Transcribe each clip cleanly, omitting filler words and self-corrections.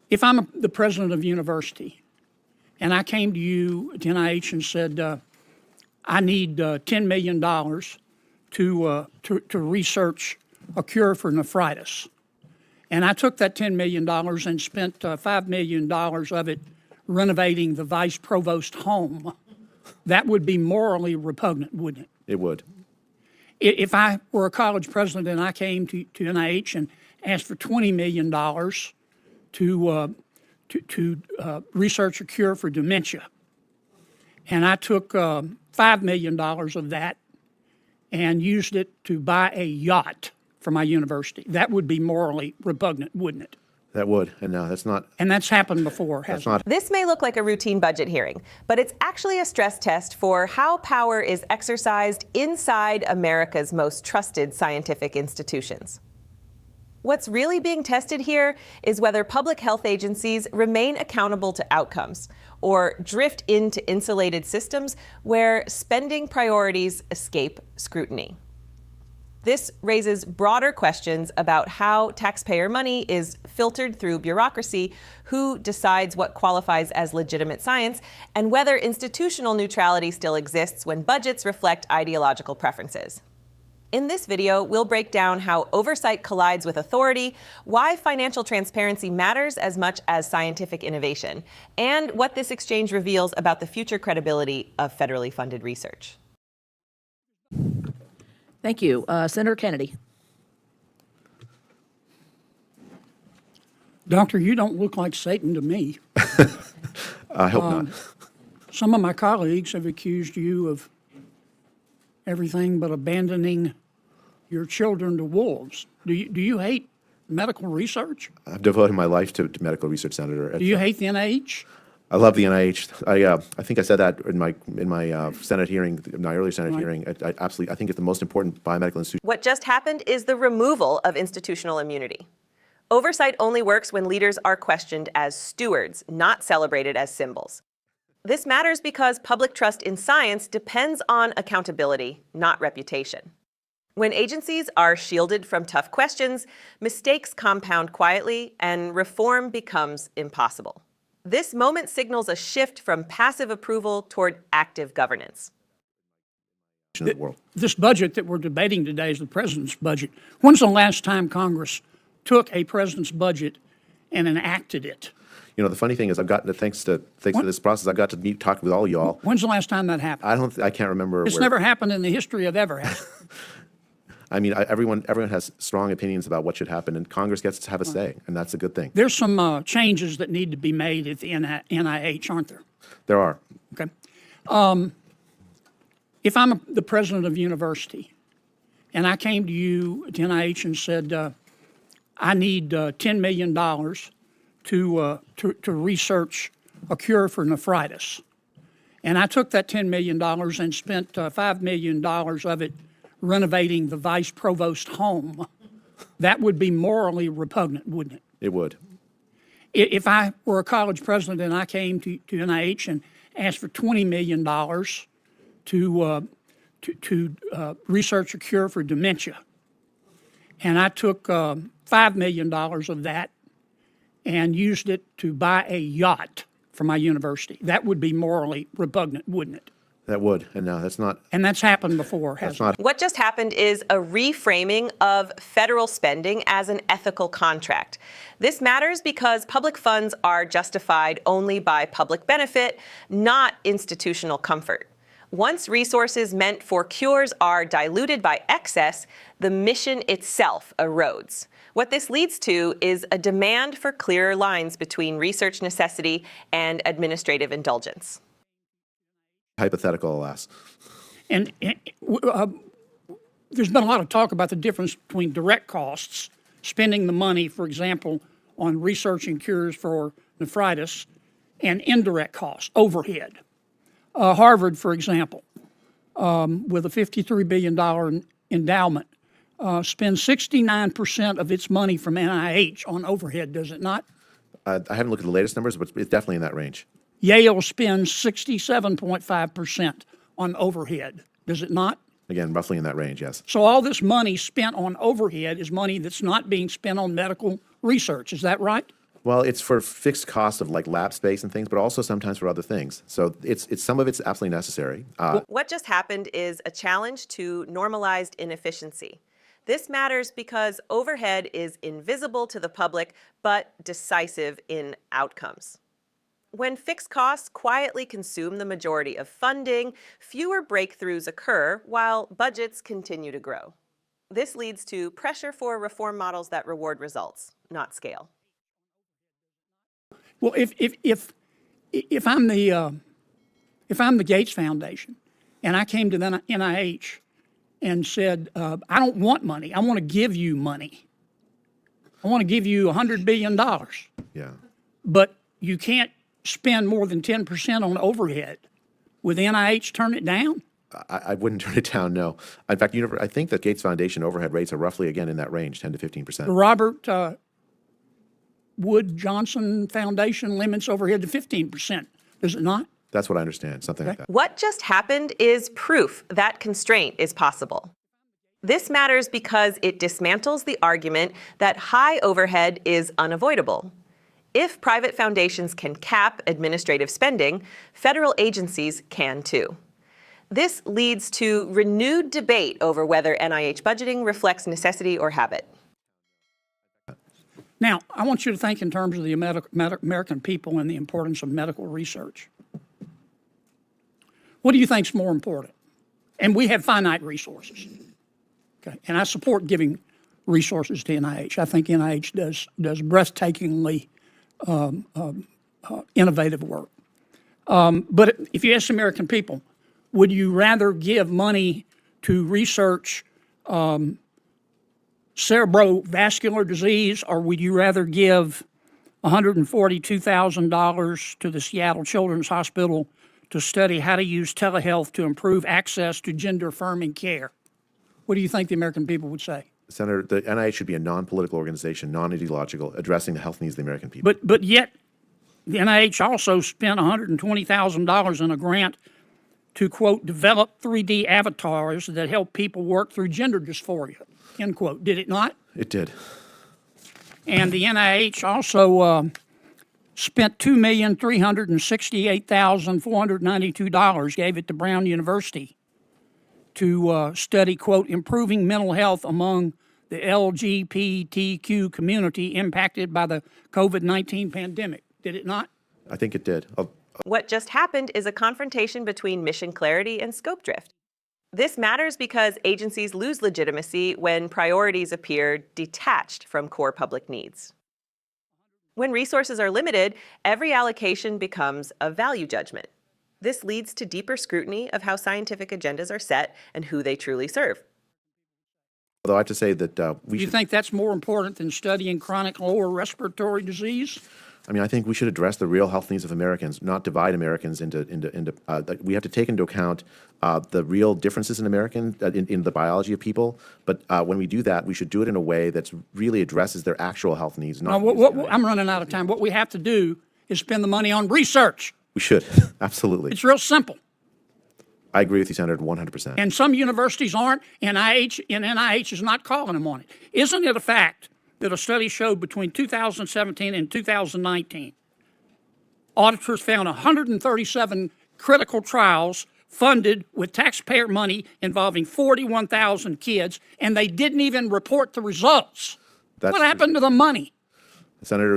If I'm the president of a university and I came to you at NIH and said, I need $10 million to research a cure for nephritis, and I took that $10 million and spent $5 million of it renovating the vice provost home, that would be morally repugnant, wouldn't it? It would. If I were a college president and I came to NIH and asked for $20 million to research a cure for dementia, and I took $5 million of that and used it to buy a yacht for my university, that would be morally repugnant, wouldn't it? That would, and no, that's not. And that's happened before, hasn't it? This may look like a routine budget hearing, but it's actually a stress test for how power is exercised inside America's most trusted scientific institutions. What's really being tested here is whether public health agencies remain accountable to outcomes or drift into insulated systems where spending priorities escape scrutiny. This raises broader questions about how taxpayer money is filtered through bureaucracy, who decides what qualifies as legitimate science, and whether institutional neutrality still exists when budgets reflect ideological preferences. In this video, we'll break down how oversight collides with authority, why financial transparency matters as much as scientific innovation, and what this exchange reveals about the future credibility of federally funded research. Thank you. Senator Kennedy. Doctor, you don't look like Satan to me. I hope not. Some of my colleagues have accused you of everything but abandoning your children to wolves. Do you hate medical research? I've devoted my life to medical research, Senator. Do you hate the NIH? I love the NIH. I think I said that in my Senate hearing, my earlier Senate hearing. I absolutely, I think it's the most important biomedical institution. What just happened is the removal of institutional immunity. Oversight only works when leaders are questioned as stewards, not celebrated as symbols. This matters because public trust in science depends on accountability, not reputation. When agencies are shielded from tough questions, mistakes compound quietly and reform becomes impossible. This moment signals a shift from passive approval toward active governance. This budget that we're debating today is the president's budget. When's the last time Congress took a president's budget and enacted it? You know, the funny thing is, I've gotten to, thanks to this process, I've got to talk with all y'all. When's the last time that happened? I can't remember. It's never happened in the history of ever happened. I mean, everyone has strong opinions about what should happen, and Congress gets to have a say, and that's a good thing. There's some changes that need to be made at the NIH, aren't there? There are. Okay. If I'm the president of a university and I came to you at NIH and said, I need $10 million to research a cure for nephritis, and I took that $10 million and spent $5 million of it renovating the vice provost home, that would be morally repugnant, wouldn't it? It would. If I were a college president and I came to NIH and asked for $20 million to research a cure for dementia, and I took $5 million of that and used it to buy a yacht for my university, that would be morally repugnant, wouldn't it? That would, and no, that's not. And that's happened before, hasn't it? What just happened is a reframing of federal spending as an ethical contract. This matters because public funds are justified only by public benefit, not institutional comfort. Once resources meant for cures are diluted by excess, the mission itself erodes. What this leads to is a demand for clearer lines between research necessity and administrative indulgence. Hypothetical, alas. And there's been a lot of talk about the difference between direct costs, spending the money, for example, on researching cures for nephritis, and indirect costs, overhead. Harvard, for example, with a $53 billion endowment, spends 69% of its money from NIH on overhead, does it not? I haven't looked at the latest numbers, but it's definitely in that range. Yale spends 67.5% on overhead, does it not? Again, roughly in that range, yes. So all this money spent on overhead is money that's not being spent on medical research, is that right? Well, it's for fixed costs of like lab space and things, but also sometimes for other things. So it's some of it's absolutely necessary. What just happened is a challenge to normalized inefficiency. This matters because overhead is invisible to the public, but decisive in outcomes. When fixed costs quietly consume the majority of funding, fewer breakthroughs occur while budgets continue to grow. This leads to pressure for reform models that reward results, not scale. Well, if I'm the Gates Foundation and I came to the NIH and said, I don't want money, I want to give you money. I want to give you $100 billion. Yeah. But you can't spend more than 10% on overhead. Would the NIH turn it down? I wouldn't turn it down, no. In fact, I think that Gates Foundation overhead rates are roughly, again, in that range, 10 to 15%. The Robert Wood Johnson Foundation limits overhead to 15%, does it not? That's what I understand, something like that. What just happened is proof that constraint is possible. This matters because it dismantles the argument that high overhead is unavoidable. If private foundations can cap administrative spending, federal agencies can too. This leads to renewed debate over whether NIH budgeting reflects necessity or habit. Now, I want you to think in terms of the American people and the importance of medical research. What do you think is more important? And we have finite resources. Okay, and I support giving resources to NIH. I think NIH does breathtakingly innovative work. But if you ask the American people, would you rather give money to research cerebrovascular disease, or would you rather give $142,000 to the Seattle Children's Hospital to study how to use telehealth to improve access to gender-affirming care? What do you think the American people would say? Senator, the NIH should be a non-political organization, non-ideological, addressing the health needs of the American people. But yet, the NIH also spent $120,000 in a grant to, quote, develop 3D avatars that help people work through gender dysphoria, end quote. Did it not? It did. And the NIH also spent $2,368,492, gave it to Brown University to study, quote, improving mental health among the LGBTQ community impacted by the COVID-19 pandemic. Did it not? I think it did. What just happened is a confrontation between mission clarity and scope drift. This matters because agencies lose legitimacy when priorities appear detached from core public needs. When resources are limited, every allocation becomes a value judgment. This leads to deeper scrutiny of how scientific agendas are set and who they truly serve. Although I have to say that Do you think that's more important than studying chronic lower respiratory disease? I mean, I think we should address the real health needs of Americans, not divide Americans into we have to take into account the real differences in in the biology of people. But when we do that, we should do it in a way that really addresses their actual health needs. Not I'm running out of time. What we have to do is spend the money on research. We should, absolutely. It's real simple. I agree with you, Senator, 100%. And some universities aren't, and NIH is not calling them on it. Isn't it a fact that a study showed between 2017 and 2019, auditors found 137 critical trials funded with taxpayer money involving 41,000 kids, and they didn't even report the results. What happened to the money? Senator,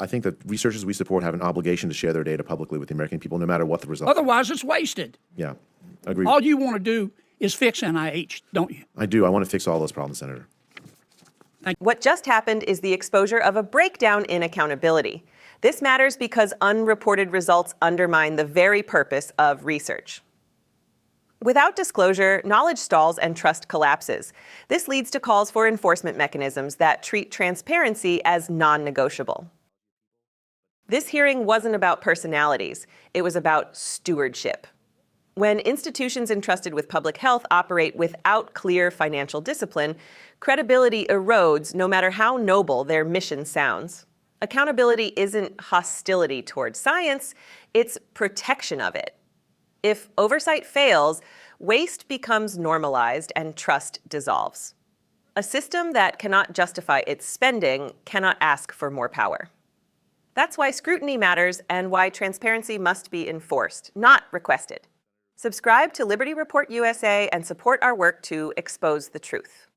I think that researchers we support have an obligation to share their data publicly with the American people, no matter what the results. Otherwise, it's wasted. Yeah, I agree. All you want to do is fix NIH, don't you? I do. I want to fix all those problems, Senator. What just happened is the exposure of a breakdown in accountability. This matters because unreported results undermine the very purpose of research. Without disclosure, knowledge stalls and trust collapses. This leads to calls for enforcement mechanisms that treat transparency as non-negotiable. This hearing wasn't about personalities. It was about stewardship. When institutions entrusted with public health operate without clear financial discipline, credibility erodes no matter how noble their mission sounds. Accountability isn't hostility toward science, it's protection of it. If oversight fails, waste becomes normalized and trust dissolves. A system that cannot justify its spending cannot ask for more power. That's why scrutiny matters and why transparency must be enforced, not requested. Subscribe to Liberty Report USA and support our work to expose the truth.